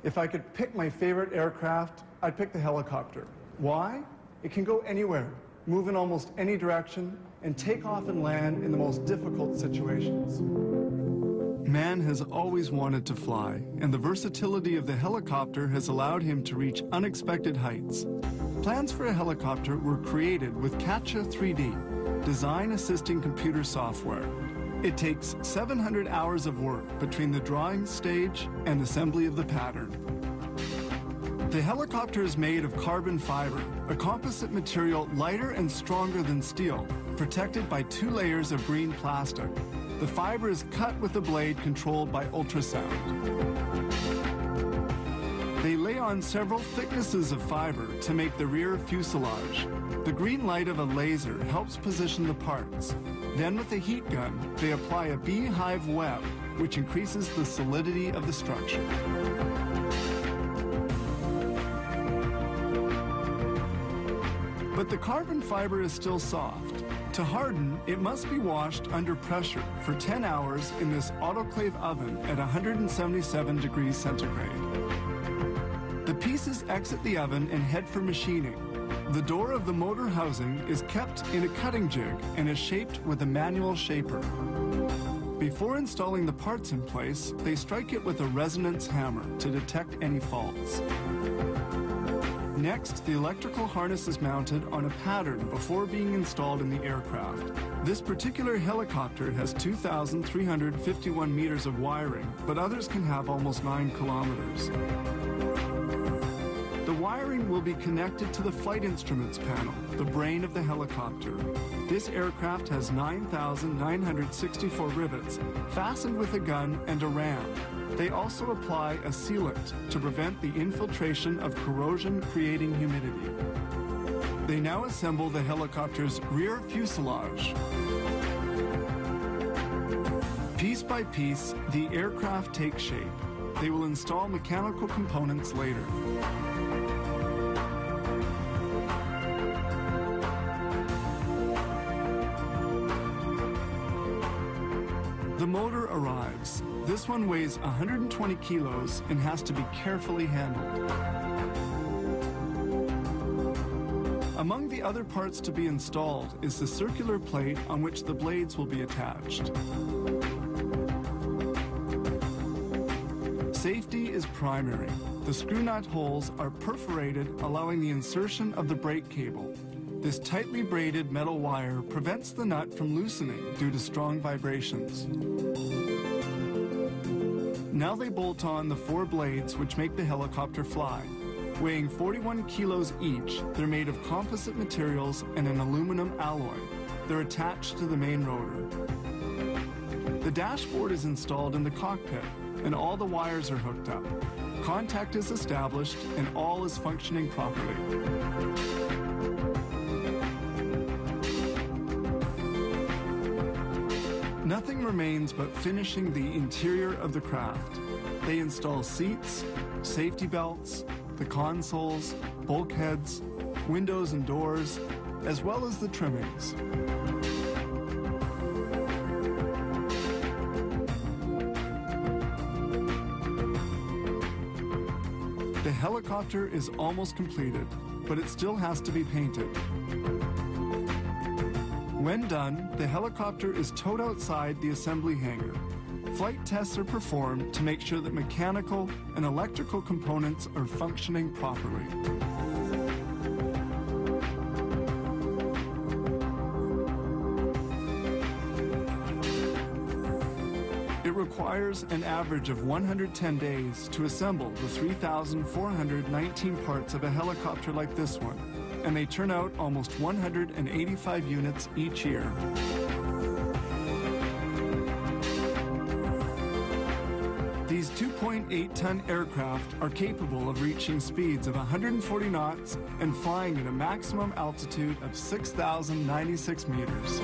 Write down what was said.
If I could pick my favorite aircraft, I'd pick the helicopter. Why? It can go anywhere, move in almost any direction, and take off and land in the most difficult situations. Man has always wanted to fly, and the versatility of the helicopter has allowed him to reach unexpected heights. Plans for a helicopter were created with CATCHA 3D, design assisting computer software. It takes 700 hours of work between the drawing stage and assembly of the pattern. The helicopter is made of carbon fiber, a composite material lighter and stronger than steel, protected by 2 layers of green plastic. The fiber is cut with a blade controlled by ultrasound. They lay on several thicknesses of fiber to make the rear fuselage. The green light of a laser helps position the parts. Then with a heat gun, they apply a beehive web, which increases the solidity of the structure. But the carbon fiber is still soft. To harden, it must be washed under pressure for 10 hours in this autoclave oven at 177 degrees centigrade. The pieces exit the oven and head for machining. The door of the motor housing is kept in a cutting jig and is shaped with a manual shaper. Before installing the parts in place, they strike it with a resonance hammer to detect any faults. Next, the electrical harness is mounted on a pattern before being installed in the aircraft. This particular helicopter has 2,351 meters of wiring, but others can have almost 9 kilometers. The wiring will be connected to the flight instruments panel, the brain of the helicopter. This aircraft has 9,964 rivets, fastened with a gun and a ram. They also apply a sealant to prevent the infiltration of corrosion, creating humidity. They now assemble the helicopter's rear fuselage. Piece by piece, the aircraft takes shape. They will install mechanical components later. The motor arrives. This one weighs 120 kilos and has to be carefully handled. Among the other parts to be installed is the circular plate on which the blades will be attached. Safety is primary. The screw nut holes are perforated, allowing the insertion of the brake cable. This tightly braided metal wire prevents the nut from loosening due to strong vibrations. Now they bolt on the 4 blades which make the helicopter fly. Weighing 41 kilos each, they're made of composite materials and an aluminum alloy. They're attached to the main rotor. The dashboard is installed in the cockpit, and all the wires are hooked up. Contact is established, and all is functioning properly. Nothing remains but finishing the interior of the craft. They install seats, safety belts, the consoles, bulkheads, windows and doors, as well as the trimmings. The helicopter is almost completed, but it still has to be painted. When done, the helicopter is towed outside the assembly hangar. Flight tests are performed to make sure that mechanical and electrical components are functioning properly. It requires an average of 110 days to assemble the 3,419 parts of a helicopter like this one, and they turn out almost 185 units each year. These 2.8-ton aircraft are capable of reaching speeds of 140 knots and flying at a maximum altitude of 6,096 meters.